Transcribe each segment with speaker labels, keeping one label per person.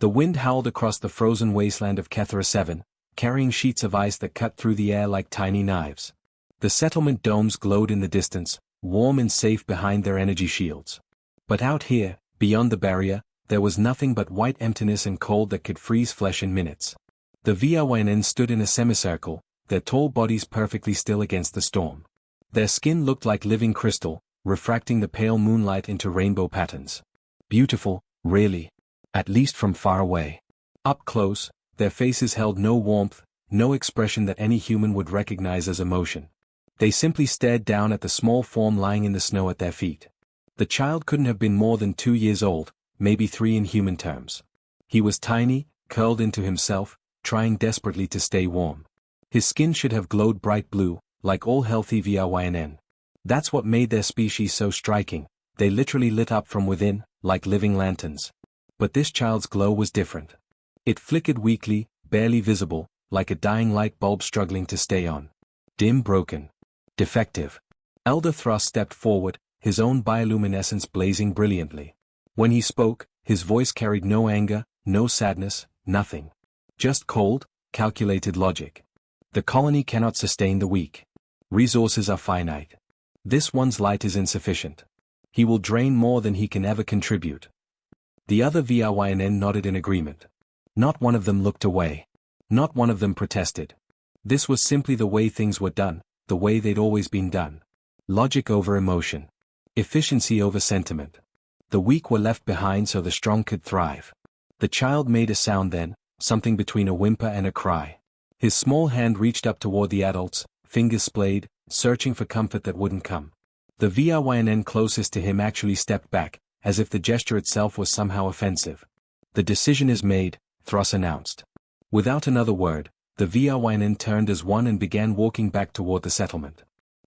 Speaker 1: The wind howled across the frozen wasteland of Kethra 7, carrying sheets of ice that cut through the air like tiny knives. The settlement domes glowed in the distance, warm and safe behind their energy shields. But out here, beyond the barrier, there was nothing but white emptiness and cold that could freeze flesh in minutes. The VRYNN stood in a semicircle, their tall bodies perfectly still against the storm. Their skin looked like living crystal, refracting the pale moonlight into rainbow patterns. Beautiful, really. At least from far away. Up close, their faces held no warmth, no expression that any human would recognize as emotion. They simply stared down at the small form lying in the snow at their feet. The child couldn't have been more than 2 years old, maybe 3 in human terms. He was tiny, curled into himself, trying desperately to stay warm. His skin should have glowed bright blue, like all healthy VRYNN. That's what made their species so striking. They literally lit up from within, like living lanterns. But this child's glow was different. It flickered weakly, barely visible, like a dying light bulb struggling to stay on. Dim, broken. Defective. Elder Thrust stepped forward, his own bioluminescence blazing brilliantly. When he spoke, his voice carried no anger, no sadness, nothing. Just cold, calculated logic. The colony cannot sustain the weak. Resources are finite. This one's light is insufficient. He will drain more than he can ever contribute. The other VRYNN nodded in agreement. Not one of them looked away. Not one of them protested. This was simply the way things were done, the way they'd always been done. Logic over emotion. Efficiency over sentiment. The weak were left behind so the strong could thrive. The child made a sound then, something between a whimper and a cry. His small hand reached up toward the adults, fingers splayed, searching for comfort that wouldn't come. The VRYNN closest to him actually stepped back, as if the gesture itself was somehow offensive. The decision is made, Thruss announced. Without another word, the VRYNN turned as one and began walking back toward the settlement.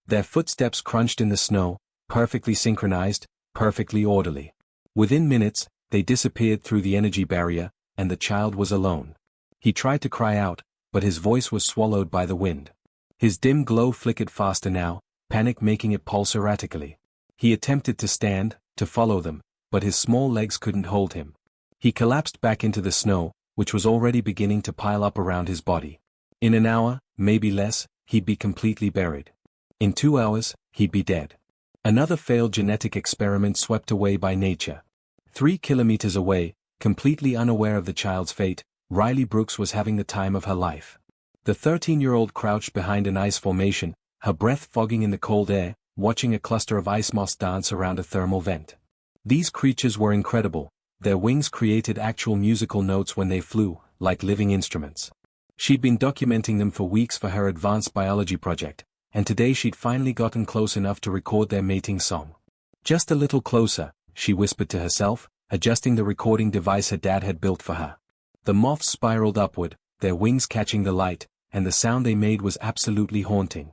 Speaker 1: Their footsteps crunched in the snow, perfectly synchronized, perfectly orderly. Within minutes, they disappeared through the energy barrier, and the child was alone. He tried to cry out, but his voice was swallowed by the wind. His dim glow flickered faster now, panic making it pulse erratically. He attempted to stand, to follow them, but his small legs couldn't hold him. He collapsed back into the snow, which was already beginning to pile up around his body. In an hour, maybe less, he'd be completely buried. In 2 hours, he'd be dead. Another failed genetic experiment swept away by nature. 3 kilometers away, completely unaware of the child's fate, Riley Brooks was having the time of her life. The 13-year-old crouched behind an ice formation, her breath fogging in the cold air, watching a cluster of ice moths dance around a thermal vent. These creatures were incredible. Their wings created actual musical notes when they flew, like living instruments. She'd been documenting them for weeks for her advanced biology project, and today she'd finally gotten close enough to record their mating song. Just a little closer, she whispered to herself, adjusting the recording device her dad had built for her. The moths spiraled upward, their wings catching the light, and the sound they made was absolutely haunting.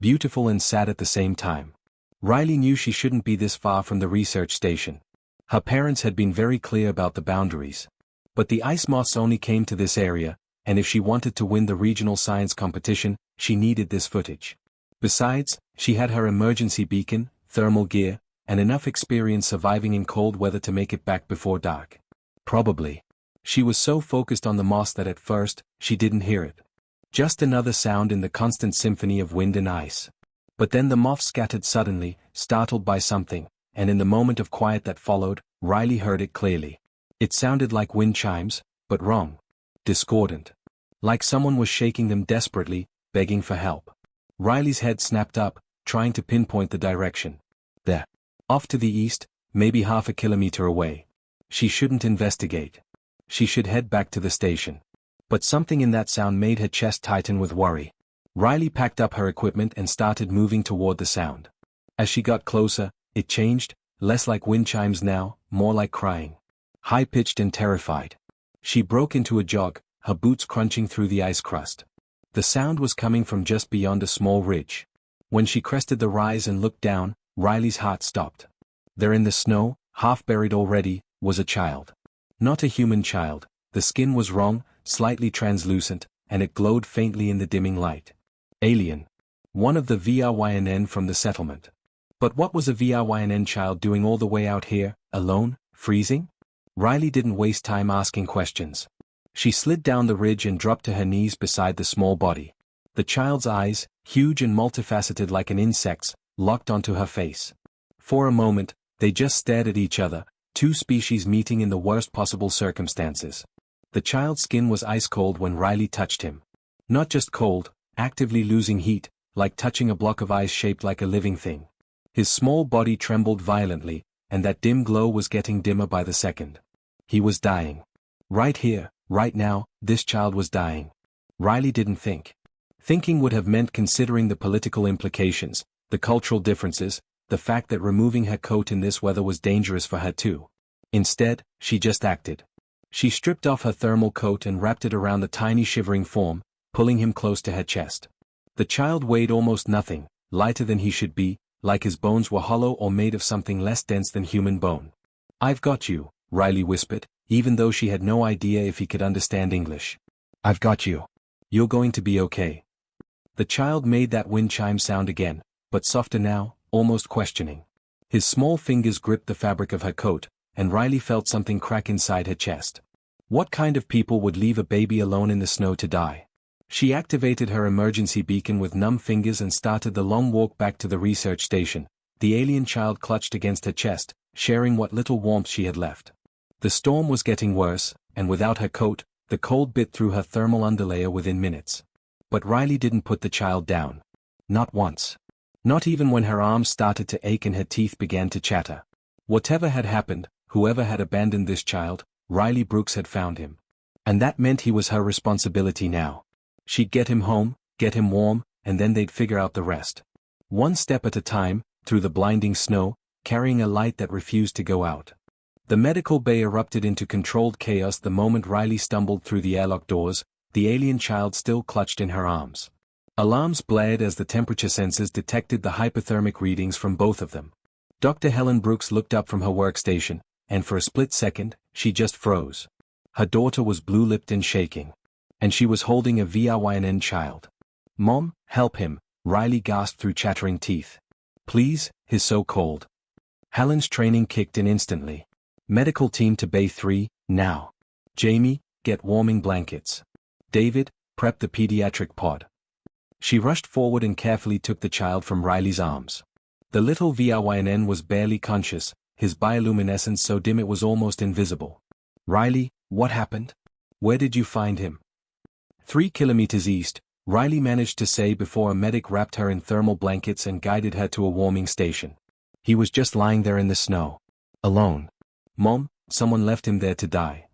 Speaker 1: Beautiful and sad at the same time. Riley knew she shouldn't be this far from the research station. Her parents had been very clear about the boundaries. But the ice moths only came to this area, and if she wanted to win the regional science competition, she needed this footage. Besides, she had her emergency beacon, thermal gear, and enough experience surviving in cold weather to make it back before dark. Probably. She was so focused on the moths that at first, she didn't hear it. Just another sound in the constant symphony of wind and ice. But then the moths scattered suddenly, startled by something, and in the moment of quiet that followed, Riley heard it clearly. It sounded like wind chimes, but wrong. Discordant. Like someone was shaking them desperately, begging for help. Riley's head snapped up, trying to pinpoint the direction. There. Off to the east, maybe half a kilometer away. She shouldn't investigate. She should head back to the station. But something in that sound made her chest tighten with worry. Riley packed up her equipment and started moving toward the sound. As she got closer, it changed, less like wind chimes now, more like crying. High-pitched and terrified. She broke into a jog, her boots crunching through the ice crust. The sound was coming from just beyond a small ridge. When she crested the rise and looked down, Riley's heart stopped. There in the snow, half buried already, was a child. Not a human child. The skin was wrong, slightly translucent, and it glowed faintly in the dimming light. Alien. One of the VRYNN from the settlement. But what was a VRYNN child doing all the way out here, alone, freezing? Riley didn't waste time asking questions. She slid down the ridge and dropped to her knees beside the small body. The child's eyes, huge and multifaceted like an insect's, locked onto her face. For a moment, they just stared at each other, two species meeting in the worst possible circumstances. The child's skin was ice cold when Riley touched him. Not just cold, actively losing heat, like touching a block of ice shaped like a living thing. His small body trembled violently, and that dim glow was getting dimmer by the second. He was dying. Right here, right now, this child was dying. Riley didn't think. Thinking would have meant considering the political implications, the cultural differences, the fact that removing her coat in this weather was dangerous for her too. Instead, she just acted. She stripped off her thermal coat and wrapped it around the tiny shivering form, pulling him close to her chest. The child weighed almost nothing, lighter than he should be, like his bones were hollow or made of something less dense than human bone. "I've got you," Riley whispered, even though she had no idea if he could understand English. "I've got you. You're going to be okay." The child made that wind chime sound again, but softer now, almost questioning. His small fingers gripped the fabric of her coat, and Riley felt something crack inside her chest. What kind of people would leave a baby alone in the snow to die? She activated her emergency beacon with numb fingers and started the long walk back to the research station. The alien child clutched against her chest, sharing what little warmth she had left. The storm was getting worse, and without her coat, the cold bit through her thermal underlayer within minutes. But Riley didn't put the child down. Not once. Not even when her arms started to ache and her teeth began to chatter. Whatever had happened, whoever had abandoned this child, Riley Brooks had found him. And that meant he was her responsibility now. She'd get him home, get him warm, and then they'd figure out the rest. One step at a time, through the blinding snow, carrying a light that refused to go out. The medical bay erupted into controlled chaos the moment Riley stumbled through the airlock doors, the alien child still clutched in her arms. Alarms blared as the temperature sensors detected the hypothermic readings from both of them. Dr. Helen Brooks looked up from her workstation, and for a split second, she just froze. Her daughter was blue-lipped and shaking. And she was holding a VRYNN child. "Mom, help him," Riley gasped through chattering teeth. "Please, he's so cold." Helen's training kicked in instantly. "Medical team to Bay 3, now. Jamie, get warming blankets. David, prep the pediatric pod." She rushed forward and carefully took the child from Riley's arms. The little VRYNN was barely conscious, his bioluminescence so dim it was almost invisible. "Riley, what happened? Where did you find him?" 3 kilometers east, Riley managed to say before a medic wrapped her in thermal blankets and guided her to a warming station. "He was just lying there in the snow. Alone. Mom, someone left him there to die."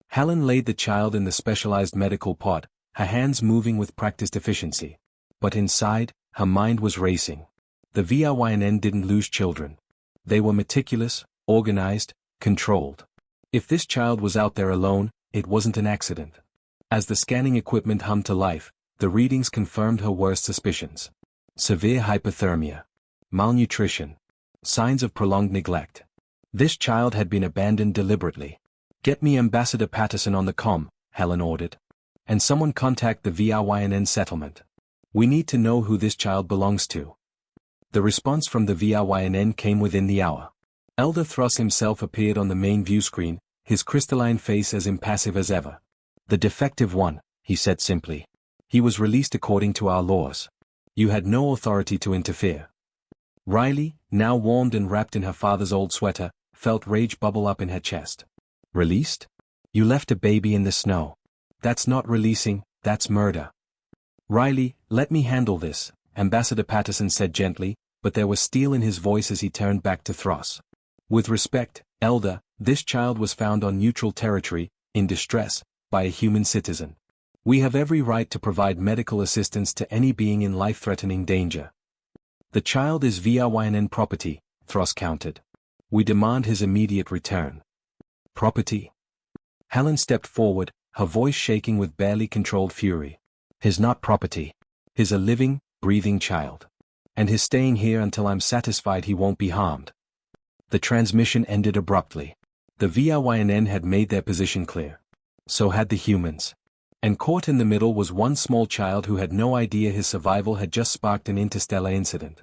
Speaker 1: Helen laid the child in the specialized medical pod, her hands moving with practiced efficiency. But inside, her mind was racing. The VRYNN didn't lose children. They were meticulous, organized, controlled. If this child was out there alone, it wasn't an accident. As the scanning equipment hummed to life, the readings confirmed her worst suspicions. Severe hypothermia. Malnutrition. Signs of prolonged neglect. This child had been abandoned deliberately. "Get me Ambassador Patterson on the comm," Helen ordered. "And someone contact the VRYNN settlement. We need to know who this child belongs to." The response from the VRYNN came within the hour. Elder Thruss himself appeared on the main view screen, his crystalline face as impassive as ever. "The defective one," he said simply. "He was released according to our laws. You had no authority to interfere." Riley, now warmed and wrapped in her father's old sweater, felt rage bubble up in her chest. "Released? You left a baby in the snow. That's not releasing, that's murder." "Riley, let me handle this," Ambassador Patterson said gently, but there was steel in his voice as he turned back to Thruss. "With respect, Elder, this child was found on neutral territory, in distress, by a human citizen. We have every right to provide medical assistance to any being in life-threatening danger." "The child is VRYNN property," Thruss countered. "We demand his immediate return." "Property?" Helen stepped forward, her voice shaking with barely controlled fury. "He's not property. He's a living, breathing child. And he's staying here until I'm satisfied he won't be harmed." The transmission ended abruptly. The VRYNN had made their position clear. So had the humans. And caught in the middle was one small child who had no idea his survival had just sparked an interstellar incident.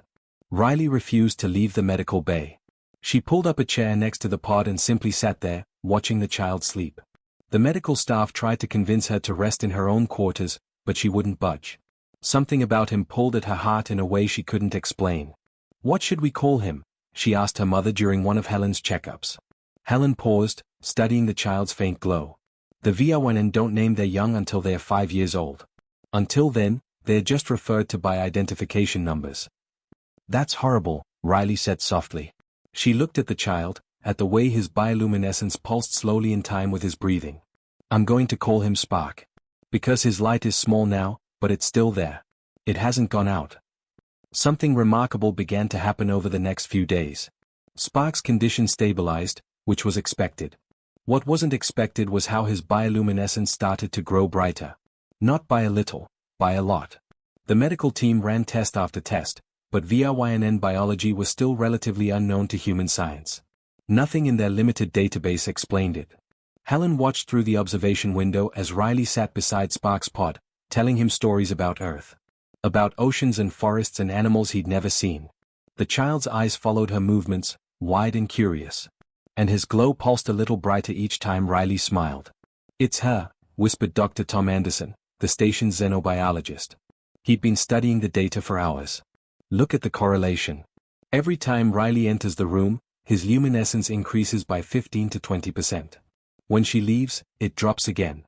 Speaker 1: Riley refused to leave the medical bay. She pulled up a chair next to the pod and simply sat there, watching the child sleep. The medical staff tried to convince her to rest in her own quarters, but she wouldn't budge. Something about him pulled at her heart in a way she couldn't explain. "What should we call him?" she asked her mother during one of Helen's checkups. Helen paused, studying the child's faint glow. The VRYN don't name their young until they are 5 years old. Until then, they are just referred to by identification numbers. "That's horrible," Riley said softly. She looked at the child, at the way his bioluminescence pulsed slowly in time with his breathing. "I'm going to call him Spark. Because his light is small now, but it's still there. It hasn't gone out." Something remarkable began to happen over the next few days. Spark's condition stabilized, which was expected. What wasn't expected was how his bioluminescence started to grow brighter. Not by a little, by a lot. The medical team ran test after test, but VRYN biology was still relatively unknown to human science. Nothing in their limited database explained it. Helen watched through the observation window as Riley sat beside Spark's pod, telling him stories about Earth. About oceans and forests and animals he'd never seen. The child's eyes followed her movements, wide and curious. And his glow pulsed a little brighter each time Riley smiled. "It's her," whispered Dr. Tom Anderson, the station's xenobiologist. He'd been studying the data for hours. "Look at the correlation. Every time Riley enters the room, his luminescence increases by 15 to 20%. When she leaves, it drops again."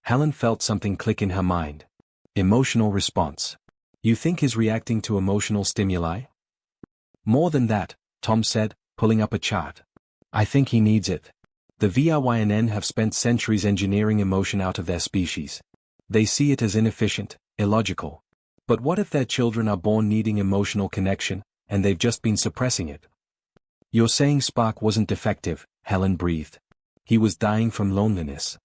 Speaker 1: Helen felt something click in her mind. Emotional response. "You think he's reacting to emotional stimuli?" "More than that," Tom said, pulling up a chart. "I think he needs it. The VRYN have spent centuries engineering emotion out of their species. They see it as inefficient, illogical. But what if their children are born needing emotional connection, and they've just been suppressing it?" "You're saying Spark wasn't defective," Helen breathed. "He was dying from loneliness."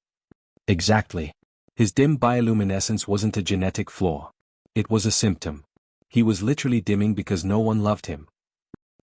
Speaker 1: "Exactly. His dim bioluminescence wasn't a genetic flaw. It was a symptom. He was literally dimming because no one loved him."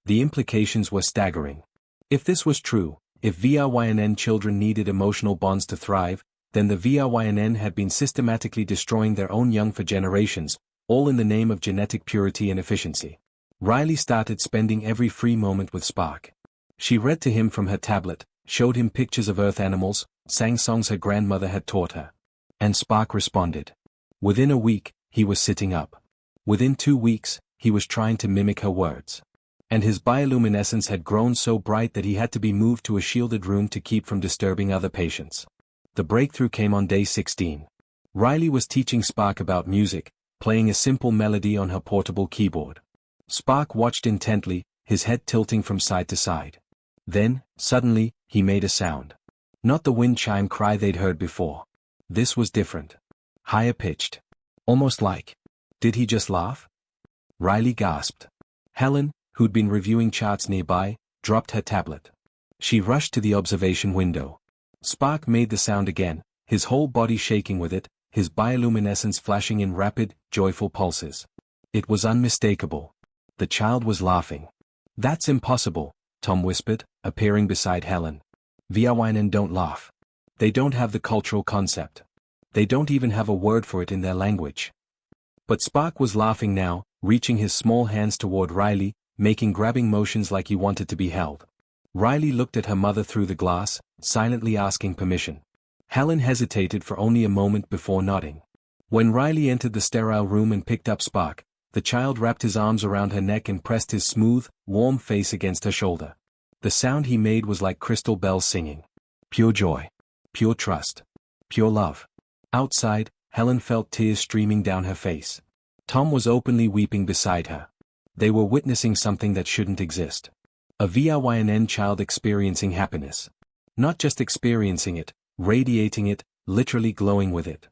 Speaker 1: The implications were staggering. If this was true, if VRYN children needed emotional bonds to thrive, then the VRYN had been systematically destroying their own young for generations, all in the name of genetic purity and efficiency. Riley started spending every free moment with Spark. She read to him from her tablet, showed him pictures of Earth animals, sang songs her grandmother had taught her. And Spark responded. Within a week, he was sitting up. Within 2 weeks, he was trying to mimic her words. And his bioluminescence had grown so bright that he had to be moved to a shielded room to keep from disturbing other patients. The breakthrough came on day 16. Riley was teaching Spark about music, playing a simple melody on her portable keyboard. Spark watched intently, his head tilting from side to side. Then, suddenly, he made a sound. Not the wind chime cry they'd heard before. This was different. Higher pitched. Almost like. Did he just laugh? Riley gasped. Helen, who'd been reviewing charts nearby, dropped her tablet. She rushed to the observation window. Spark made the sound again, his whole body shaking with it, his bioluminescence flashing in rapid, joyful pulses. It was unmistakable. The child was laughing. That's impossible, Tom whispered, appearing beside Helen. VRYN don't laugh. They don't have the cultural concept. They don't even have a word for it in their language. But Spark was laughing now, reaching his small hands toward Riley, making grabbing motions like he wanted to be held. Riley looked at her mother through the glass, silently asking permission. Helen hesitated for only a moment before nodding. When Riley entered the sterile room and picked up Spark, the child wrapped his arms around her neck and pressed his smooth, warm face against her shoulder. The sound he made was like crystal bells singing. Pure joy. Pure trust. Pure love. Outside, Helen felt tears streaming down her face. Tom was openly weeping beside her. They were witnessing something that shouldn't exist. A VRYN child experiencing happiness. Not just experiencing it, radiating it, literally glowing with it.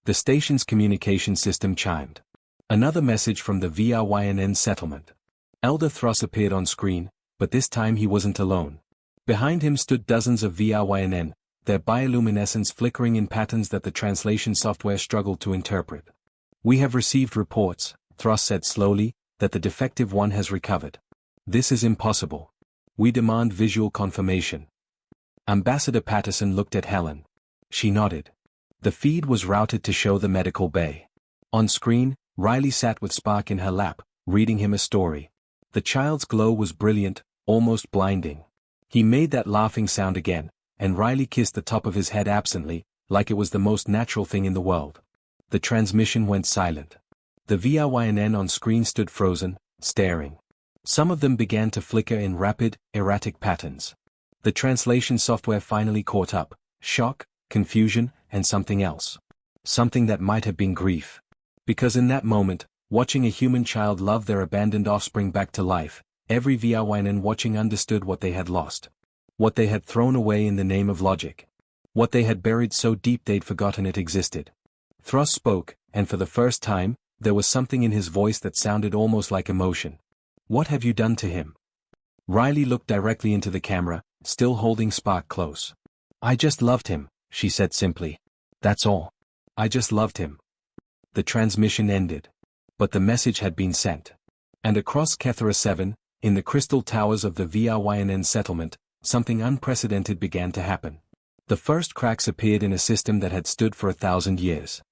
Speaker 1: The station's communication system chimed. Another message from the VRYN settlement. Elder Thruss appeared on screen, but this time he wasn't alone. Behind him stood dozens of VRYN, their bioluminescence flickering in patterns that the translation software struggled to interpret. We have received reports, Thruss said slowly, that the defective one has recovered. This is impossible. We demand visual confirmation. Ambassador Patterson looked at Helen. She nodded. The feed was routed to show the medical bay. On screen, Riley sat with Spark in her lap, reading him a story. The child's glow was brilliant, almost blinding. He made that laughing sound again, and Riley kissed the top of his head absently, like it was the most natural thing in the world. The transmission went silent. The VRYNN on screen stood frozen, staring. Some of them began to flicker in rapid, erratic patterns. The translation software finally caught up. Shock, confusion, and something else. Something that might have been grief. Because in that moment, watching a human child love their abandoned offspring back to life, every VRYNN watching understood what they had lost. What they had thrown away in the name of logic. What they had buried so deep they'd forgotten it existed. Thruss spoke, and for the first time, there was something in his voice that sounded almost like emotion. What have you done to him? Riley looked directly into the camera, still holding Spark close. I just loved him, she said simply. That's all. I just loved him. The transmission ended. But the message had been sent. And across Kethera 7, in the crystal towers of the VRYNN settlement, something unprecedented began to happen. The first cracks appeared in a system that had stood for 1,000 years.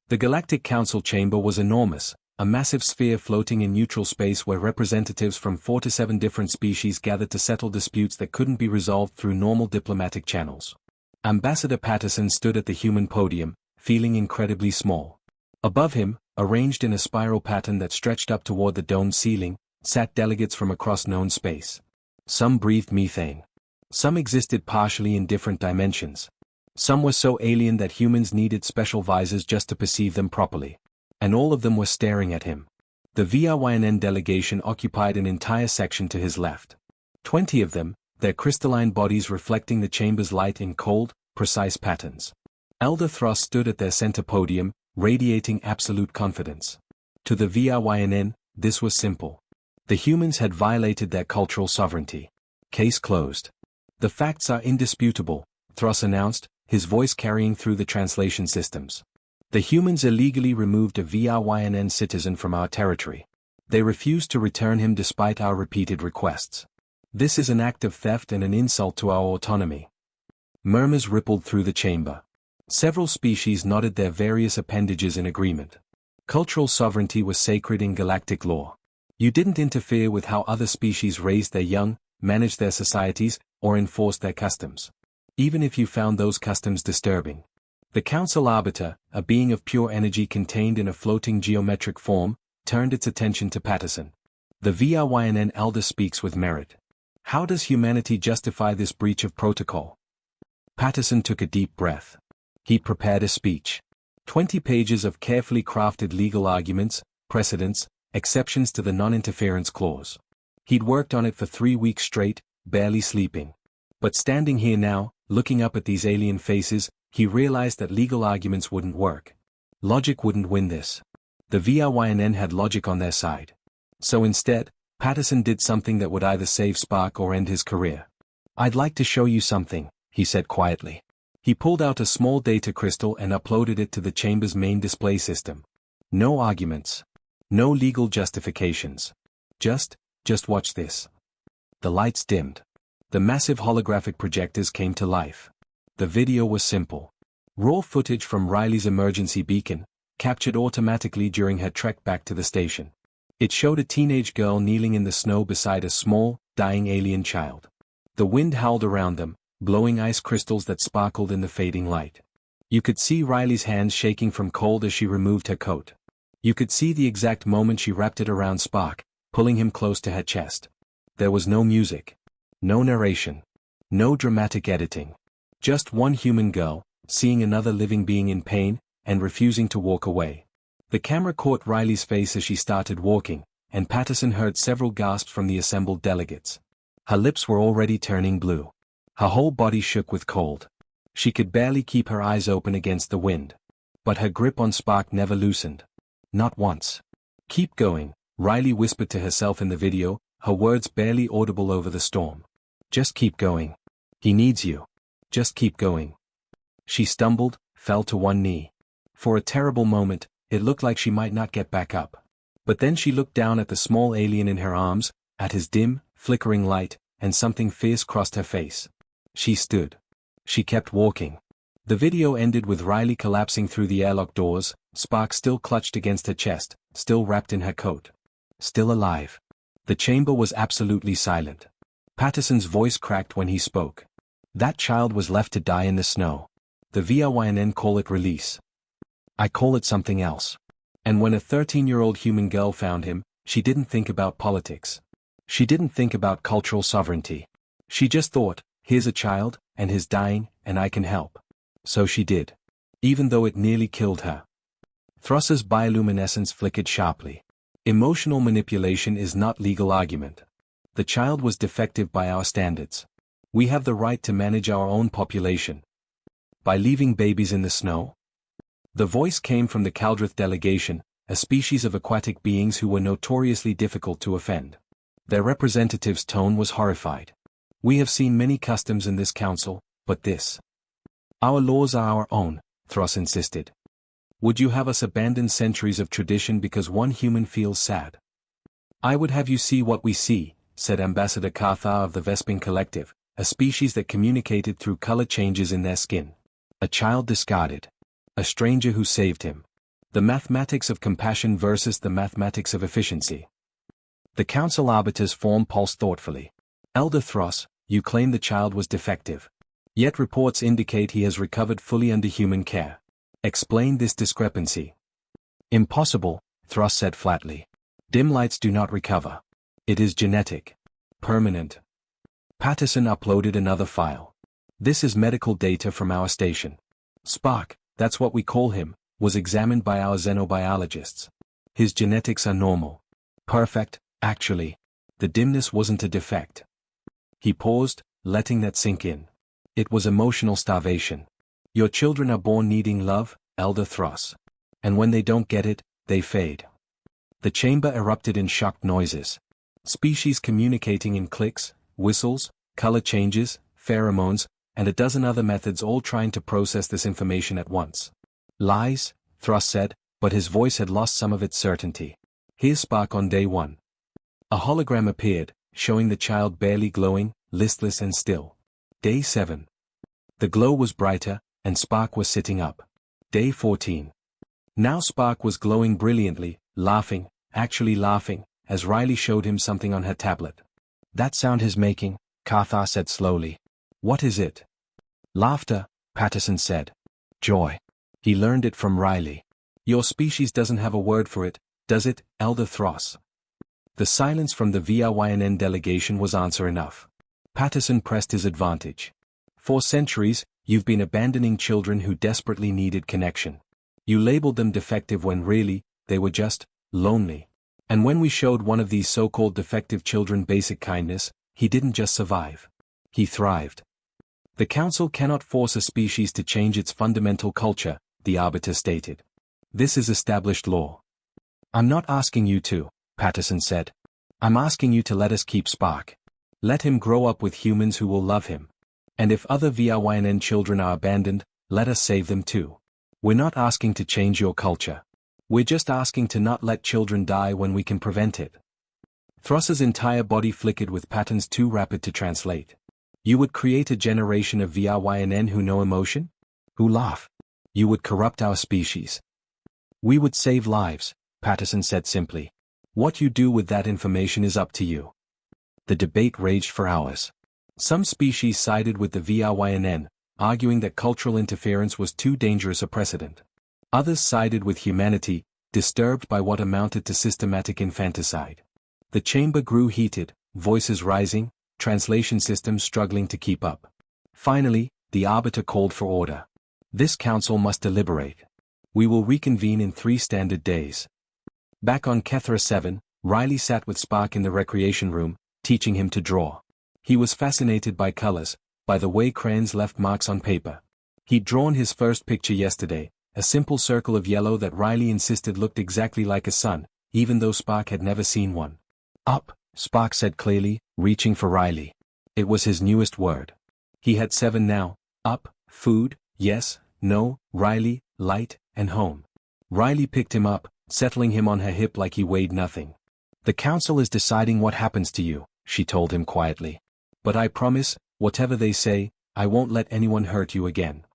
Speaker 1: The Galactic Council chamber was enormous, a massive sphere floating in neutral space where representatives from 4 to 7 different species gathered to settle disputes that couldn't be resolved through normal diplomatic channels. Ambassador Patterson stood at the human podium, feeling incredibly small. Above him, arranged in a spiral pattern that stretched up toward the domed ceiling, sat delegates from across known space. Some breathed methane. Some existed partially in different dimensions. Some were so alien that humans needed special visors just to perceive them properly. And all of them were staring at him. The VRYNN delegation occupied an entire section to his left. 20 of them, their crystalline bodies reflecting the chamber's light in cold, precise patterns. Elder Thruss stood at their center podium, radiating absolute confidence. To the VRYNN, this was simple. The humans had violated their cultural sovereignty. Case closed. The facts are indisputable, Thruss announced, his voice carrying through the translation systems. The humans illegally removed a VRYNN citizen from our territory. They refused to return him despite our repeated requests. This is an act of theft and an insult to our autonomy. Murmurs rippled through the chamber. Several species nodded their various appendages in agreement. Cultural sovereignty was sacred in galactic law. You didn't interfere with how other species raised their young, managed their societies, or enforced their customs. Even if you found those customs disturbing. The Council Arbiter, a being of pure energy contained in a floating geometric form, turned its attention to Patterson. The VRYNN elder speaks with merit. How does humanity justify this breach of protocol? Patterson took a deep breath. He prepared a speech. 20 pages of carefully crafted legal arguments, precedents, exceptions to the non-interference clause. He'd worked on it for 3 weeks straight, barely sleeping. But standing here now, looking up at these alien faces, he realized that legal arguments wouldn't work. Logic wouldn't win this. The VRYNN had logic on their side. So instead, Patterson did something that would either save Spark or end his career. I'd like to show you something, he said quietly. He pulled out a small data crystal and uploaded it to the chamber's main display system. No arguments. No legal justifications. Just watch this. The lights dimmed. The massive holographic projectors came to life. The video was simple. Raw footage from Riley's emergency beacon, captured automatically during her trek back to the station. It showed a teenage girl kneeling in the snow beside a small, dying alien child. The wind howled around them, blowing ice crystals that sparkled in the fading light. You could see Riley's hands shaking from cold as she removed her coat. You could see the exact moment she wrapped it around Spark, pulling him close to her chest. There was no music. No narration. No dramatic editing. Just one human girl, seeing another living being in pain, and refusing to walk away. The camera caught Riley's face as she started walking, and Patterson heard several gasps from the assembled delegates. Her lips were already turning blue. Her whole body shook with cold. She could barely keep her eyes open against the wind. But her grip on Spark never loosened. Not once. Keep going, Riley whispered to herself in the video, her words barely audible over the storm. Just keep going. He needs you. Just keep going. She stumbled, fell to one knee. For a terrible moment, it looked like she might not get back up. But then she looked down at the small alien in her arms, at his dim, flickering light, and something fierce crossed her face. She stood. She kept walking. The video ended with Riley collapsing through the airlock doors, Spark still clutched against her chest, still wrapped in her coat. Still alive. The chamber was absolutely silent. Patterson's voice cracked when he spoke. That child was left to die in the snow. The VRYNN call it release. I call it something else. And when a 13-year-old human girl found him, she didn't think about politics. She didn't think about cultural sovereignty. She just thought, here's a child, and he's dying, and I can help. So she did. Even though it nearly killed her. Thruss's bioluminescence flickered sharply. Emotional manipulation is not legal argument. The child was defective by our standards. We have the right to manage our own population. By leaving babies in the snow? The voice came from the Caldrith delegation, a species of aquatic beings who were notoriously difficult to offend. Their representative's tone was horrified. We have seen many customs in this council, but this. Our laws are our own, Thruss insisted. Would you have us abandon centuries of tradition because one human feels sad? I would have you see what we see, said Ambassador Cathar of the Vesping Collective, a species that communicated through color changes in their skin. A child discarded. A stranger who saved him. The mathematics of compassion versus the mathematics of efficiency. The council arbiters formed pulse thoughtfully. Elder Thruss, you claim the child was defective. Yet reports indicate he has recovered fully under human care. Explain this discrepancy. Impossible, Thruss said flatly. Dim lights do not recover. It is genetic. Permanent. Patterson uploaded another file. This is medical data from our station. Spark, that's what we call him, was examined by our xenobiologists. His genetics are normal. Perfect, actually. The dimness wasn't a defect. He paused, letting that sink in. It was emotional starvation. Your children are born needing love, Elder Thruss. And when they don't get it, they fade. The chamber erupted in shocked noises. Species communicating in clicks, whistles, color changes, pheromones, and a dozen other methods all trying to process this information at once. Lies, Thruss said, but his voice had lost some of its certainty. Here's Spark on day 1. A hologram appeared, showing the child barely glowing, listless and still. Day 7. The glow was brighter, and Spark was sitting up. Day 14. Now Spark was glowing brilliantly, laughing, actually laughing, as Riley showed him something on her tablet. That sound he's making, Cathar said slowly. What is it? Laughter, Patterson said. Joy. He learned it from Riley. Your species doesn't have a word for it, does it, Elder Thruss? The silence from the VRYNN delegation was answer enough. Patterson pressed his advantage. For centuries, you've been abandoning children who desperately needed connection. You labeled them defective when really, they were just lonely. And when we showed one of these so-called defective children basic kindness, he didn't just survive. He thrived. The council cannot force a species to change its fundamental culture, the arbiter stated. This is established law. I'm not asking you to, Patterson said. I'm asking you to let us keep Spark. Let him grow up with humans who will love him. And if other VRYNN children are abandoned, let us save them too. We're not asking to change your culture. We're just asking to not let children die when we can prevent it. Thruss's entire body flickered with patterns too rapid to translate. You would create a generation of VRYNN who know emotion? Who laugh? You would corrupt our species. We would save lives, Patterson said simply. What you do with that information is up to you. The debate raged for hours. Some species sided with the VRYNN, arguing that cultural interference was too dangerous a precedent. Others sided with humanity, disturbed by what amounted to systematic infanticide. The chamber grew heated, voices rising, translation systems struggling to keep up. Finally, the arbiter called for order. This council must deliberate. We will reconvene in 3 standard days. Back on Kethra 7, Riley sat with Spark in the recreation room, teaching him to draw. He was fascinated by colors, by the way crayons left marks on paper. He'd drawn his first picture yesterday, a simple circle of yellow that Riley insisted looked exactly like a sun, even though Spark had never seen one. Up, Spark said clearly, reaching for Riley. It was his newest word. He had 7 now. Up, food, yes, no, Riley, light, and home. Riley picked him up, settling him on her hip like he weighed nothing. The council is deciding what happens to you, she told him quietly. But I promise, whatever they say, I won't let anyone hurt you again.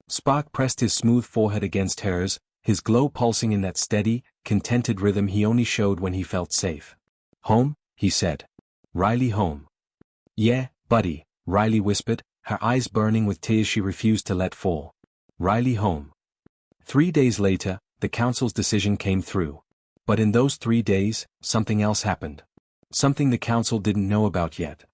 Speaker 1: Spark pressed his smooth forehead against hers, his glow pulsing in that steady, contented rhythm he only showed when he felt safe. Home, he said. Riley, home. Yeah, buddy, Riley whispered, her eyes burning with tears she refused to let fall. Riley home. 3 days later, the council's decision came through. But in those 3 days, something else happened. Something the council didn't know about yet.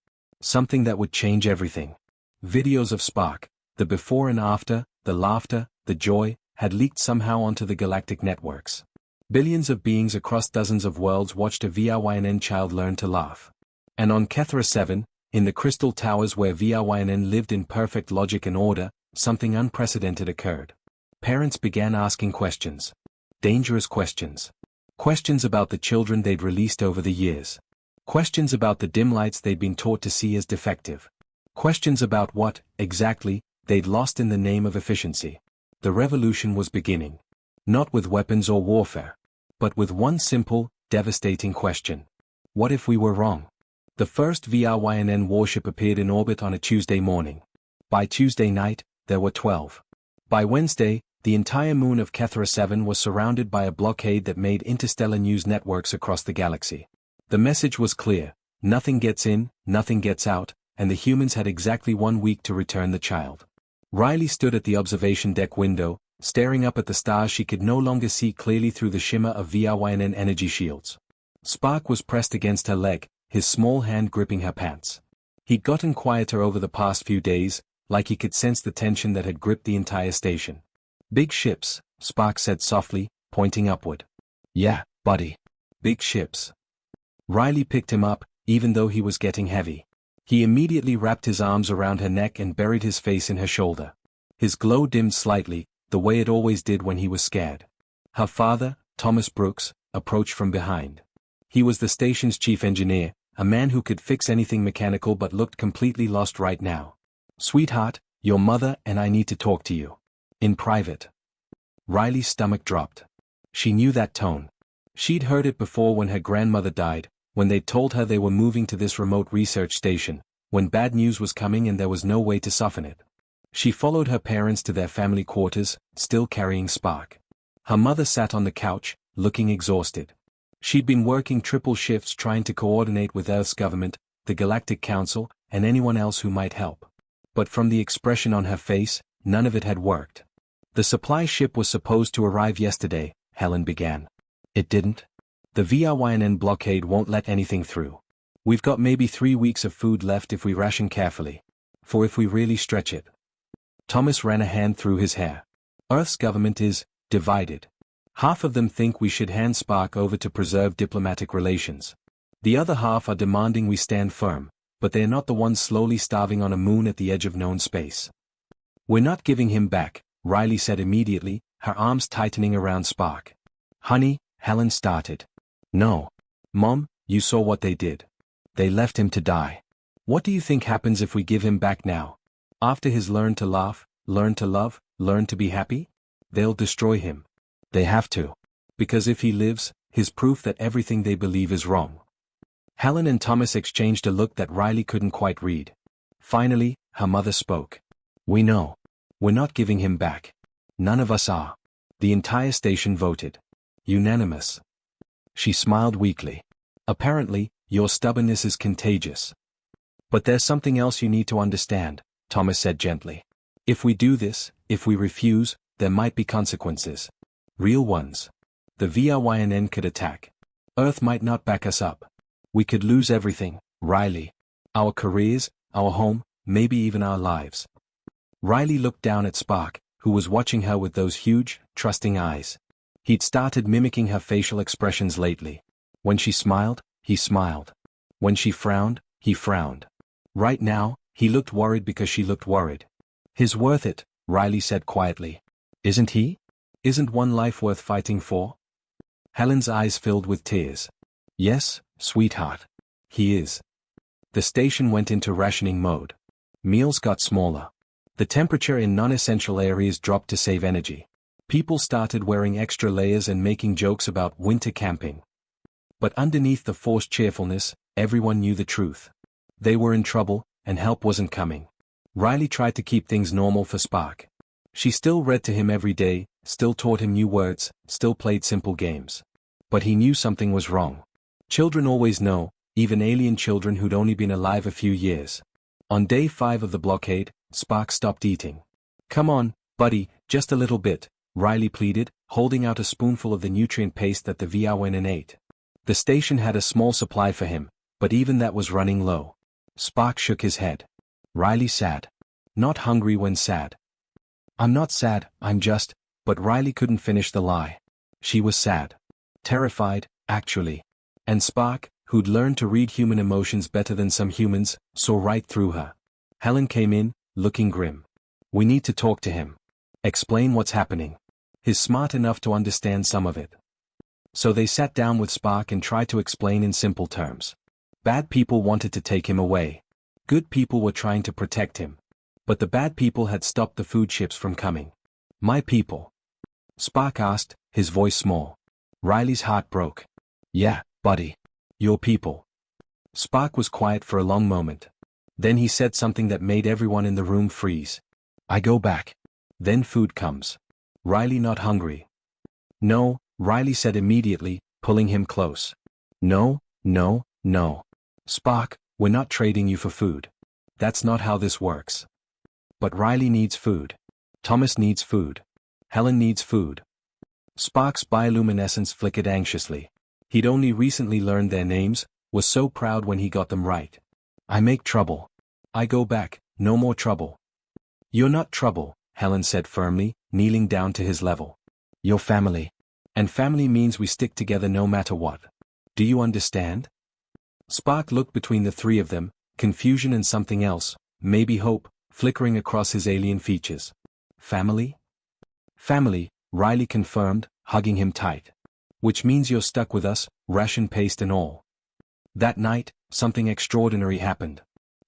Speaker 1: Something that would change everything. Videos of Spark, the before and after, the laughter, the joy, had leaked somehow onto the galactic networks. Billions of beings across dozens of worlds watched a VRYNN child learn to laugh. And on Kethra 7, in the crystal towers where VRYNN lived in perfect logic and order, something unprecedented occurred. Parents began asking questions. Dangerous questions. Questions about the children they'd released over the years. Questions about the dim lights they'd been taught to see as defective. Questions about what, exactly, they'd lost in the name of efficiency. The revolution was beginning. Not with weapons or warfare. But with one simple, devastating question. What if we were wrong? The first VRYNN warship appeared in orbit on a Tuesday morning. By Tuesday night, there were 12. By Wednesday, the entire moon of Kethra 7 was surrounded by a blockade that made interstellar news networks across the galaxy. The message was clear: nothing gets in, nothing gets out, and the humans had exactly 1 week to return the child. Riley stood at the observation deck window, staring up at the stars she could no longer see clearly through the shimmer of VRYNN energy shields. Spark was pressed against her leg, his small hand gripping her pants. He'd gotten quieter over the past few days, like he could sense the tension that had gripped the entire station. Big ships, Spark said softly, pointing upward. Yeah, buddy. Big ships. Riley picked him up, even though he was getting heavy. He immediately wrapped his arms around her neck and buried his face in her shoulder. His glow dimmed slightly, the way it always did when he was scared. Her father, Thomas Brooks, approached from behind. He was the station's chief engineer, a man who could fix anything mechanical but looked completely lost right now. Sweetheart, your mother and I need to talk to you. In private. Riley's stomach dropped. She knew that tone. She'd heard it before when her grandmother died, when they'd told her they were moving to this remote research station, when bad news was coming and there was no way to soften it. She followed her parents to their family quarters, still carrying Spark. Her mother sat on the couch, looking exhausted. She'd been working triple shifts trying to coordinate with Earth's government, the Galactic Council, and anyone else who might help. But from the expression on her face, none of it had worked. The supply ship was supposed to arrive yesterday, Helen began. It didn't? The VRYNN blockade won't let anything through. We've got maybe 3 weeks of food left if we ration carefully. For if we really stretch it. Thomas ran a hand through his hair. Earth's government is divided. Half of them think we should hand Spark over to preserve diplomatic relations. The other half are demanding we stand firm, but they're not the ones slowly starving on a moon at the edge of known space. We're not giving him back, Riley said immediately, her arms tightening around Spark. Honey, Helen started. No. Mom, you saw what they did. They left him to die. What do you think happens if we give him back now? After he's learned to laugh, learned to love, learned to be happy? They'll destroy him. They have to. Because if he lives, he's proof that everything they believe is wrong. Helen and Thomas exchanged a look that Riley couldn't quite read. Finally, her mother spoke. We know. We're not giving him back. None of us are. The entire station voted. Unanimous. She smiled weakly. Apparently, your stubbornness is contagious. But there's something else you need to understand, Thomas said gently. If we do this, if we refuse, there might be consequences. Real ones. The VRYNN could attack. Earth might not back us up. We could lose everything, Riley. Our careers, our home, maybe even our lives. Riley looked down at Spark, who was watching her with those huge, trusting eyes. He'd started mimicking her facial expressions lately. When she smiled, he smiled. When she frowned, he frowned. Right now, he looked worried because she looked worried. He's worth it, Riley said quietly. Isn't he? Isn't one life worth fighting for? Helen's eyes filled with tears. Yes, sweetheart. He is. The station went into rationing mode. Meals got smaller. The temperature in non-essential areas dropped to save energy. People started wearing extra layers and making jokes about winter camping. But underneath the forced cheerfulness, everyone knew the truth. They were in trouble, and help wasn't coming. Riley tried to keep things normal for Spark. She still read to him every day, still taught him new words, still played simple games. But he knew something was wrong. Children always know, even alien children who'd only been alive a few years. On day 5 of the blockade, Spock stopped eating. "Come on, buddy, just a little bit," Riley pleaded, holding out a spoonful of the nutrient paste that the VRWN ate. The station had a small supply for him, but even that was running low. Spock shook his head. "Riley sad. Not hungry when sad." "I'm not sad, I'm just," but Riley couldn't finish the lie. She was sad. Terrified, actually. And Spock, who'd learned to read human emotions better than some humans, saw right through her. Helen came in, looking grim. "We need to talk to him. Explain what's happening. He's smart enough to understand some of it." So they sat down with Spock and tried to explain in simple terms. Bad people wanted to take him away. Good people were trying to protect him. But the bad people had stopped the food ships from coming. "My people?" Spock asked, his voice small. Riley's heart broke. "Yeah, buddy. Your people." Spock was quiet for a long moment. Then he said something that made everyone in the room freeze. "I go back. Then food comes." Riley not hungry. "No," Riley said immediately, pulling him close. "No, no, no. Spock, we're not trading you for food. That's not how this works." "But Riley needs food. Thomas needs food. Helen needs food." Spock's bioluminescence flickered anxiously. He'd only recently learned their names, was so proud when he got them right. "I make trouble. I go back, no more trouble." "You're not trouble," Helen said firmly, kneeling down to his level. "You're family. And family means we stick together no matter what. Do you understand?" Spock looked between the three of them, confusion and something else, maybe hope, flickering across his alien features. "Family?" "Family," Riley confirmed, hugging him tight. "Which means you're stuck with us, ration paste and all." That night, something extraordinary happened.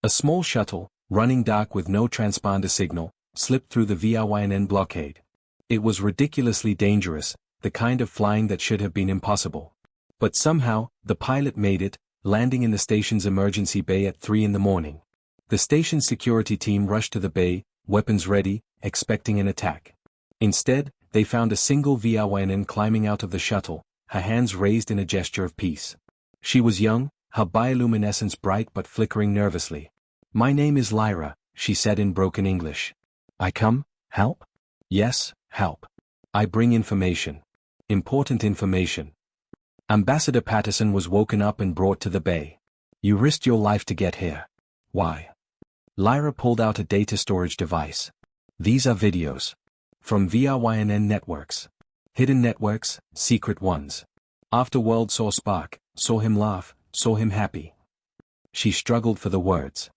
Speaker 1: A small shuttle, running dark with no transponder signal, slipped through the VRYNN blockade. It was ridiculously dangerous, the kind of flying that should have been impossible. But somehow, the pilot made it, landing in the station's emergency bay at 3 in the morning. The station's security team rushed to the bay, weapons ready, expecting an attack. Instead, they found a single VRYNN climbing out of the shuttle, her hands raised in a gesture of peace. She was young, her bioluminescence bright but flickering nervously. "My name is Lyra," she said in broken English. "I come, help?" "Yes, help. I bring information. Important information." Ambassador Patterson was woken up and brought to the bay. "You risked your life to get here. Why?" Lyra pulled out a data storage device. "These are videos. From VRYNN networks. Hidden networks, secret ones. Afterworld saw Spock, saw him laugh, saw him happy." She struggled for the words.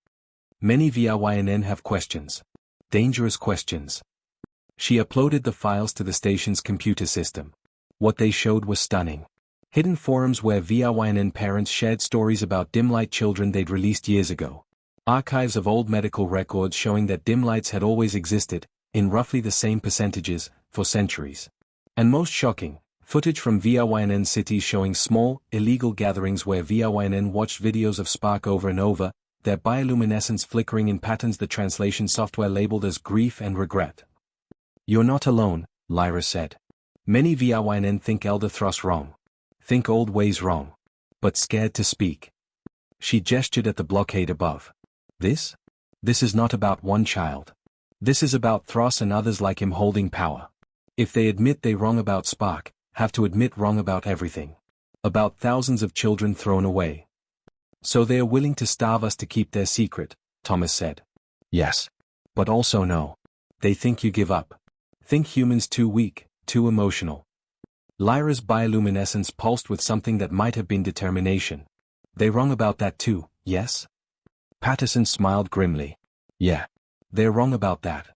Speaker 1: "Many VRYNN have questions. Dangerous questions." She uploaded the files to the station's computer system. What they showed was stunning. Hidden forums where VRYNN parents shared stories about dim light children they'd released years ago. Archives of old medical records showing that dim lights had always existed, in roughly the same percentages, for centuries. And most shocking, footage from VRYNN cities showing small, illegal gatherings where VRYNN watched videos of Spock over and over, their bioluminescence flickering in patterns the translation software labeled as grief and regret. "You're not alone," Lyra said. "Many VRYNN think Elder Thros wrong. Think old ways wrong. But scared to speak." She gestured at the blockade above. This is not about one child. This is about Thros and others like him holding power. If they admit they wrong about Spock, have to admit wrong about everything. About thousands of children thrown away. "So they are willing to starve us to keep their secret," Thomas said. "Yes. But also no. They think you give up. Think humans too weak, too emotional." Lyra's bioluminescence pulsed with something that might have been determination. "They wrong about that too, yes?" Patterson smiled grimly. "Yeah. They're wrong about that."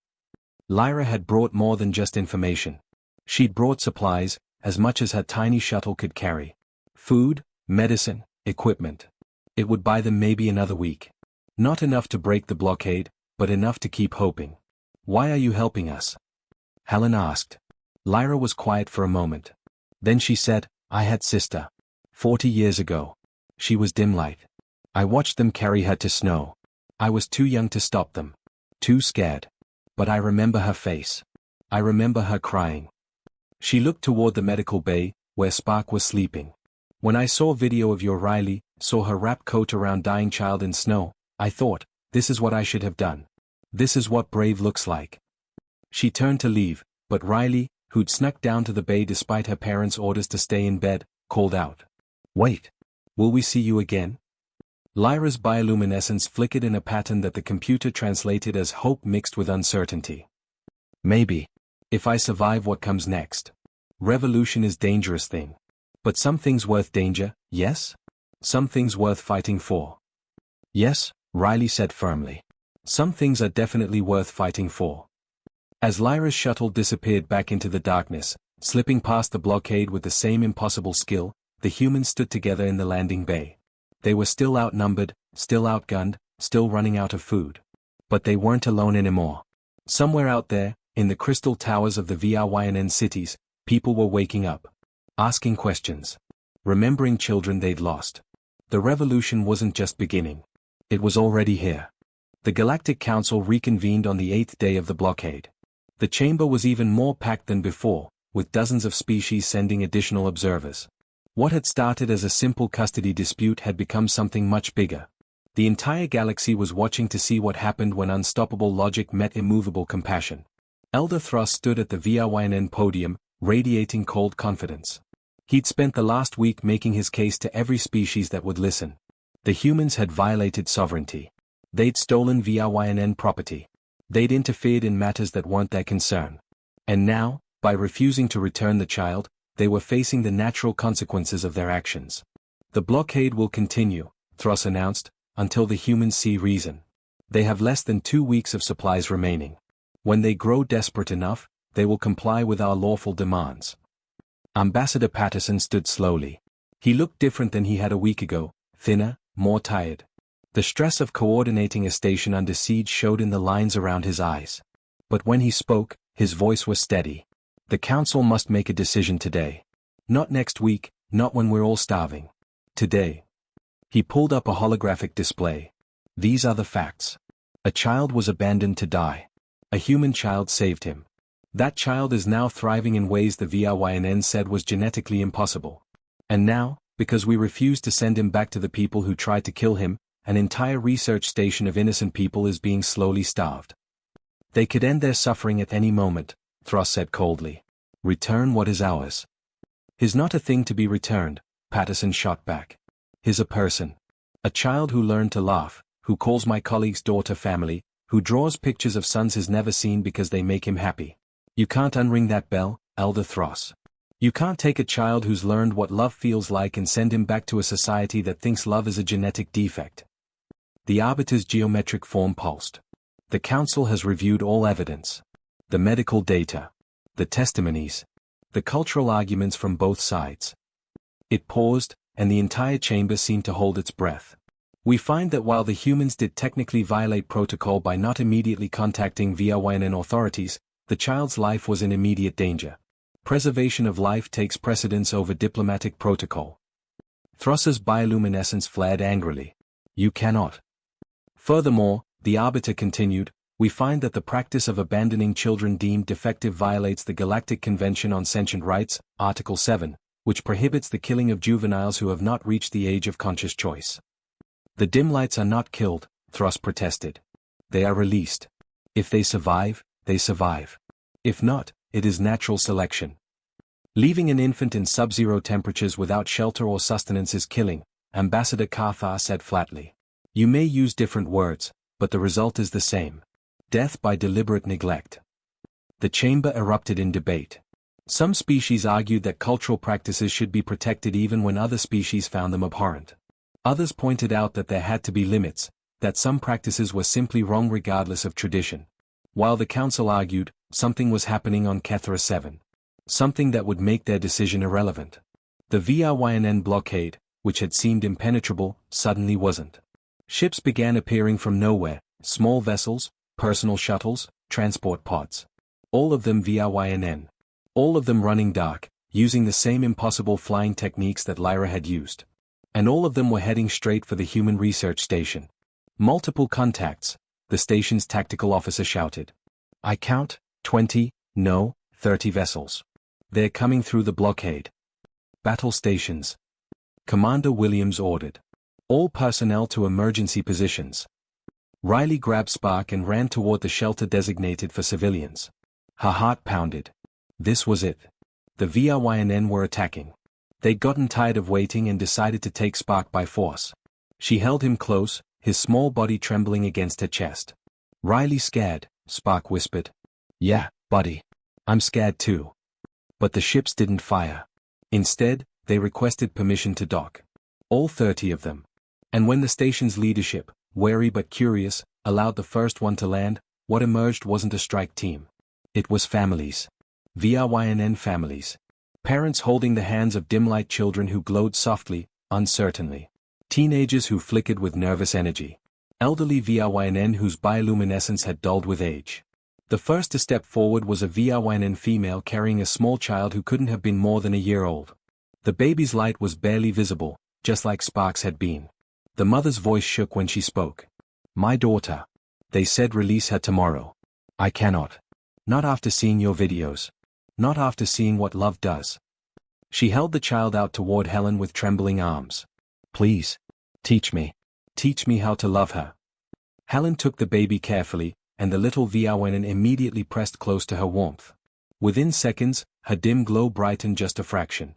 Speaker 1: Lyra had brought more than just information. She'd brought supplies, as much as her tiny shuttle could carry. Food, medicine, equipment. It would buy them maybe another week. Not enough to break the blockade, but enough to keep hoping. "Why are you helping us?" Helen asked. Lyra was quiet for a moment. Then she said, "I had sister. 40 years ago. She was dim light. I watched them carry her to snow. I was too young to stop them. Too scared. But I remember her face. I remember her crying." She looked toward the medical bay, where Spock was sleeping. "When I saw video of your Riley, saw her wrap coat around dying child in snow, I thought, this is what I should have done. This is what brave looks like. She turned to leave, but Riley, who'd snuck down to the bay despite her parents' orders to stay in bed, called out. Wait. Will we see you again? Lyra's bioluminescence flickered in a pattern that the computer translated as hope mixed with uncertainty. Maybe. If I survive what comes next. Revolution is dangerous thing. But some things worth danger, yes? Some things worth fighting for. Yes, Riley said firmly. Some things are definitely worth fighting for. As Lyra's shuttle disappeared back into the darkness, slipping past the blockade with the same impossible skill, the humans stood together in the landing bay. They were still outnumbered, still outgunned, still running out of food. But they weren't alone anymore. Somewhere out there, in the crystal towers of the VRYNN cities, people were waking up. Asking questions. Remembering children they'd lost. The revolution wasn't just beginning. It was already here. The Galactic Council reconvened on the 8th day of the blockade. The chamber was even more packed than before, with dozens of species sending additional observers. What had started as a simple custody dispute had become something much bigger. The entire galaxy was watching to see what happened when unstoppable logic met immovable compassion. Elder Thros stood at the VRYNN podium, radiating cold confidence. He'd spent the last week making his case to every species that would listen. The humans had violated sovereignty. They'd stolen VRYNN property. They'd interfered in matters that weren't their concern. And now, by refusing to return the child, they were facing the natural consequences of their actions. The blockade will continue, Thros announced, until the humans see reason. They have less than 2 weeks of supplies remaining. When they grow desperate enough, they will comply with our lawful demands. Ambassador Patterson stood slowly. He looked different than he had a week ago, thinner, more tired. The stress of coordinating a station under siege showed in the lines around his eyes. But when he spoke, his voice was steady. The council must make a decision today. Not next week, not when we're all starving. Today. He pulled up a holographic display. These are the facts. A child was abandoned to die. A human child saved him. That child is now thriving in ways the VRYNN said was genetically impossible. And now, because we refused to send him back to the people who tried to kill him, an entire research station of innocent people is being slowly starved. They could end their suffering at any moment, Thros said coldly. Return what is ours. He's not a thing to be returned, Patterson shot back. He's a person. A child who learned to laugh, who calls my colleague's daughter family, who draws pictures of sons he's never seen because they make him happy. You can't unring that bell, Elder Thros. You can't take a child who's learned what love feels like and send him back to a society that thinks love is a genetic defect. The Arbiter's geometric form pulsed. The Council has reviewed all evidence. The medical data. The testimonies. The cultural arguments from both sides. It paused, and the entire chamber seemed to hold its breath. We find that while the humans did technically violate protocol by not immediately contacting VRYNN authorities, the child's life was in immediate danger. Preservation of life takes precedence over diplomatic protocol. Thros's bioluminescence flared angrily. You cannot. Furthermore, the Arbiter continued, we find that the practice of abandoning children deemed defective violates the Galactic Convention on Sentient Rights, Article 7, which prohibits the killing of juveniles who have not reached the age of conscious choice. The dim lights are not killed, Thros protested. They are released. If they survive, they survive. If not, it is natural selection. Leaving an infant in sub-zero temperatures without shelter or sustenance is killing, Ambassador Carthar said flatly. You may use different words, but the result is the same. Death by deliberate neglect. The chamber erupted in debate. Some species argued that cultural practices should be protected even when other species found them abhorrent. Others pointed out that there had to be limits, that some practices were simply wrong regardless of tradition. While the council argued, something was happening on Kethra 7. Something that would make their decision irrelevant. The VRYNN blockade, which had seemed impenetrable, suddenly wasn't. Ships began appearing from nowhere, small vessels, personal shuttles, transport pods. All of them VRYNN. All of them running dark, using the same impossible flying techniques that Lyra had used. And all of them were heading straight for the human research station. Multiple contacts, the station's tactical officer shouted. I count, 20, no, 30 vessels. They're coming through the blockade. Battle stations. Commander Williams ordered. All personnel to emergency positions. Riley grabbed Spark and ran toward the shelter designated for civilians. Her heart pounded. This was it. The VRYNN were attacking. They'd gotten tired of waiting and decided to take Spark by force. She held him close, his small body trembling against her chest. Riley scared, Spark whispered. Yeah, buddy. I'm scared too. But the ships didn't fire. Instead, they requested permission to dock. All 30 of them. And when the station's leadership, wary but curious, allowed the first one to land, what emerged wasn't a strike team. It was families. VRYNN families. Parents holding the hands of dim-light children who glowed softly, uncertainly. Teenagers who flickered with nervous energy. Elderly VRYNN whose bioluminescence had dulled with age. The first to step forward was a VRYNN female carrying a small child who couldn't have been more than a year old. The baby's light was barely visible, just like Spark's had been. The mother's voice shook when she spoke. My daughter. They said release her tomorrow. I cannot. Not after seeing your videos. Not after seeing what love does. She held the child out toward Helen with trembling arms. Please. Teach me. Teach me how to love her. Helen took the baby carefully, and the little VRYNN immediately pressed close to her warmth. Within seconds, her dim glow brightened just a fraction.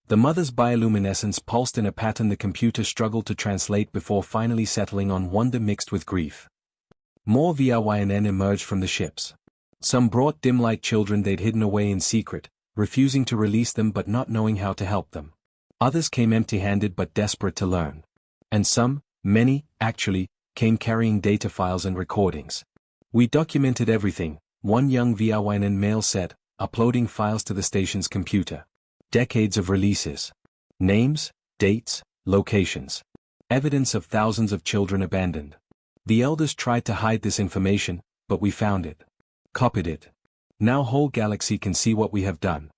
Speaker 1: The mother's bioluminescence pulsed in a pattern the computer struggled to translate before finally settling on wonder mixed with grief. More VRYNN emerged from the ships. Some brought dim-light children they'd hidden away in secret, refusing to release them but not knowing how to help them. Others came empty-handed but desperate to learn. And some, many, actually, came carrying data files and recordings. We documented everything, one young VRYNN male said, uploading files to the station's computer. Decades of releases. Names, dates, locations. Evidence of thousands of children abandoned. The elders tried to hide this information, but we found it. Copied it. Now whole galaxy can see what we have done.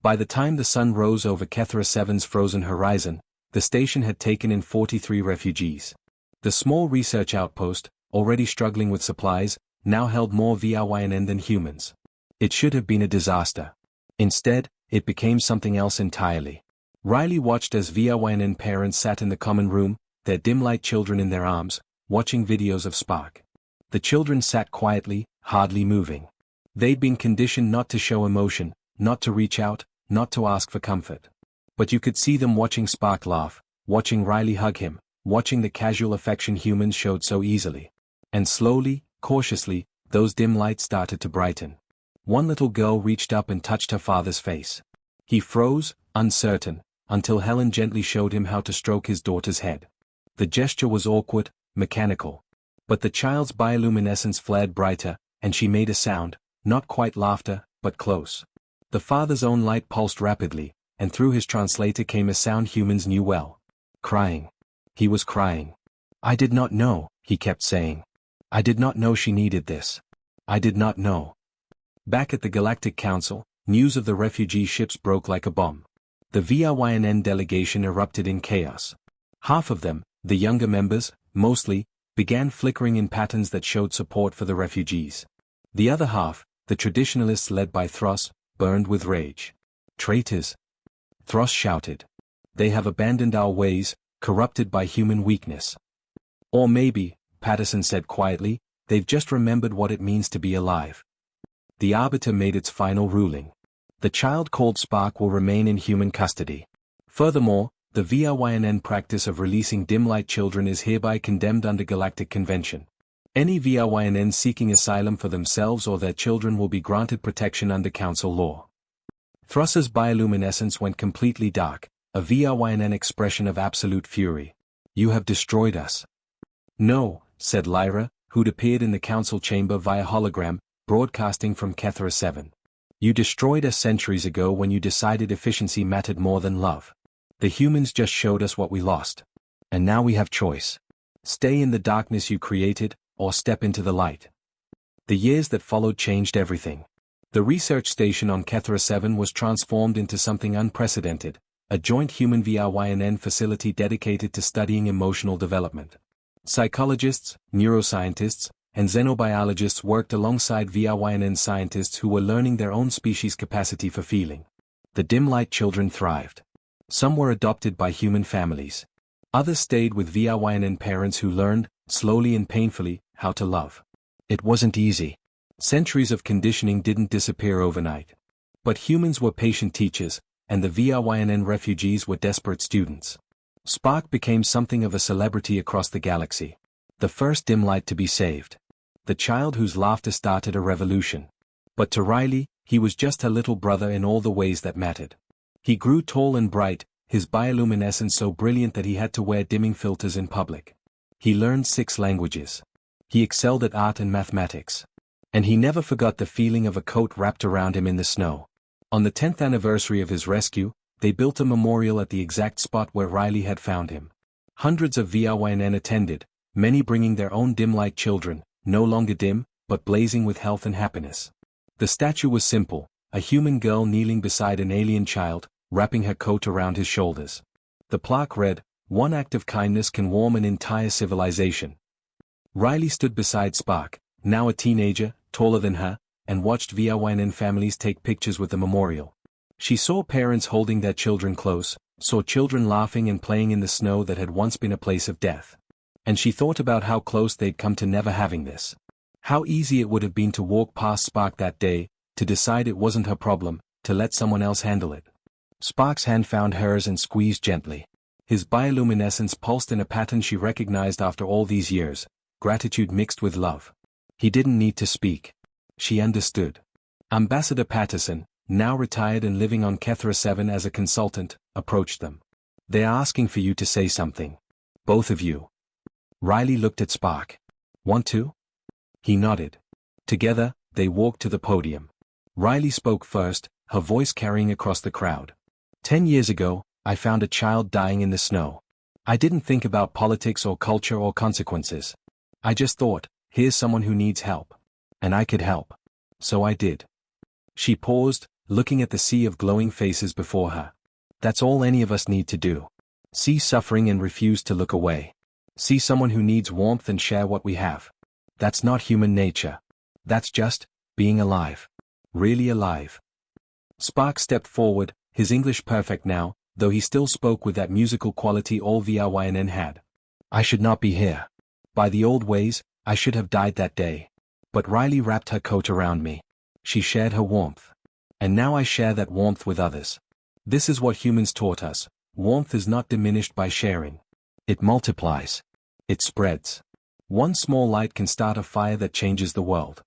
Speaker 1: By the time the sun rose over Kethra 7's frozen horizon, the station had taken in 43 refugees. The small research outpost, already struggling with supplies, now held more VRYNN than humans. It should have been a disaster. Instead, it became something else entirely. Riley watched as VRYNN parents sat in the common room, their dim-light children in their arms, watching videos of Spark. The children sat quietly, hardly moving. They'd been conditioned not to show emotion, not to reach out, not to ask for comfort. But you could see them watching Spark laugh, watching Riley hug him, watching the casual affection humans showed so easily. And slowly, cautiously, those dim lights started to brighten. One little girl reached up and touched her father's face. He froze, uncertain, until Helen gently showed him how to stroke his daughter's head. The gesture was awkward, mechanical. But the child's bioluminescence flared brighter, and she made a sound, not quite laughter, but close. The father's own light pulsed rapidly, and through his translator came a sound humans knew well. Crying. He was crying. I did not know, he kept saying. I did not know she needed this. I did not know. Back at the Galactic Council, news of the refugee ships broke like a bomb. The VRYNN delegation erupted in chaos. Half of them, the younger members, mostly, began flickering in patterns that showed support for the refugees. The other half, the traditionalists led by Thros, burned with rage. Traitors! Thros shouted. They have abandoned our ways, corrupted by human weakness. Or maybe, Patterson said quietly, they've just remembered what it means to be alive. The Arbiter made its final ruling. The child called Spark will remain in human custody. Furthermore, the VRYNN practice of releasing dim-light children is hereby condemned under Galactic Convention. Any VRYNN seeking asylum for themselves or their children will be granted protection under Council law. Thrus's bioluminescence went completely dark, a VRYNN expression of absolute fury. You have destroyed us. No, said Lyra, who'd appeared in the Council chamber via hologram, broadcasting from Kethra 7. You destroyed us centuries ago when you decided efficiency mattered more than love. The humans just showed us what we lost. And now we have choice. Stay in the darkness you created, or step into the light. The years that followed changed everything. The research station on Kethra 7 was transformed into something unprecedented, a joint human VRYNN facility dedicated to studying emotional development. Psychologists, neuroscientists, and xenobiologists worked alongside VRYNN scientists who were learning their own species' capacity for feeling. The dim-light children thrived. Some were adopted by human families. Others stayed with VRYNN parents who learned, slowly and painfully, how to love. It wasn't easy. Centuries of conditioning didn't disappear overnight. But humans were patient teachers, and the VRYNN refugees were desperate students. Spark became something of a celebrity across the galaxy. The first dim light to be saved. The child whose laughter started a revolution. But to Riley, he was just her little brother in all the ways that mattered. He grew tall and bright, his bioluminescence so brilliant that he had to wear dimming filters in public. He learned 6 languages. He excelled at art and mathematics. And he never forgot the feeling of a coat wrapped around him in the snow. On the 10th anniversary of his rescue, they built a memorial at the exact spot where Riley had found him. Hundreds of VRYNN attended, many bringing their own dim-light children, no longer dim, but blazing with health and happiness. The statue was simple, a human girl kneeling beside an alien child, wrapping her coat around his shoulders. The plaque read, "One act of kindness can warm an entire civilization." Riley stood beside Spark, now a teenager, taller than her, and watched VRYNN families take pictures with the memorial. She saw parents holding their children close, saw children laughing and playing in the snow that had once been a place of death. And she thought about how close they'd come to never having this. How easy it would have been to walk past Spark that day, to decide it wasn't her problem, to let someone else handle it. Spark's hand found hers and squeezed gently. His bioluminescence pulsed in a pattern she recognized after all these years, gratitude mixed with love. He didn't need to speak. She understood. Ambassador Patterson, now retired and living on Kethra 7 as a consultant, approached them. "They're asking for you to say something. Both of you." Riley looked at Spark. "Want to?" He nodded. Together, they walked to the podium. Riley spoke first, her voice carrying across the crowd. 10 years ago, I found a child dying in the snow. I didn't think about politics or culture or consequences. I just thought, here's someone who needs help. And I could help. So I did." She paused, looking at the sea of glowing faces before her. That's all any of us need to do. See suffering and refuse to look away. See someone who needs warmth and share what we have. That's not human nature. That's just being alive. Really alive. Spark stepped forward, his English perfect now, though he still spoke with that musical quality all VRYNN had. "I should not be here. By the old ways, I should have died that day. But Riley wrapped her coat around me. She shared her warmth. And now I share that warmth with others. This is what humans taught us. Warmth is not diminished by sharing. It multiplies. It spreads. One small light can start a fire that changes the world."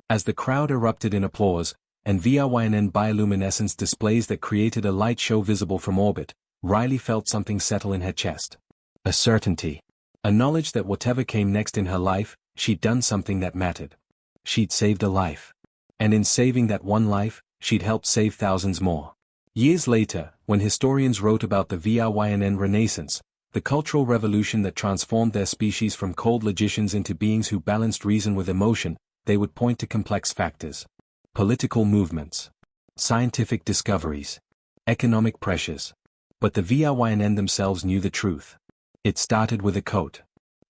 Speaker 1: As the crowd erupted in applause, and VRYNN bioluminescence displays that created a light show visible from orbit, Riley felt something settle in her chest. A certainty. A knowledge that whatever came next in her life, she'd done something that mattered. She'd saved a life. And in saving that one life, she'd helped save thousands more. Years later, when historians wrote about the VRYNN Renaissance, the cultural revolution that transformed their species from cold logicians into beings who balanced reason with emotion, they would point to complex factors. Political movements. Scientific discoveries. Economic pressures. But the VRYNN themselves knew the truth. It started with a coat.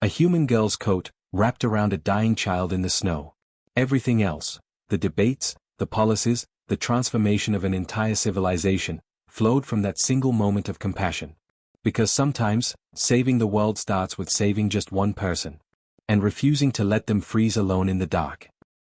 Speaker 1: A human girl's coat, wrapped around a dying child in the snow. Everything else, the debates, the policies, the transformation of an entire civilization, flowed from that single moment of compassion. Because sometimes, saving the world starts with saving just one person. And refusing to let them freeze alone in the dark.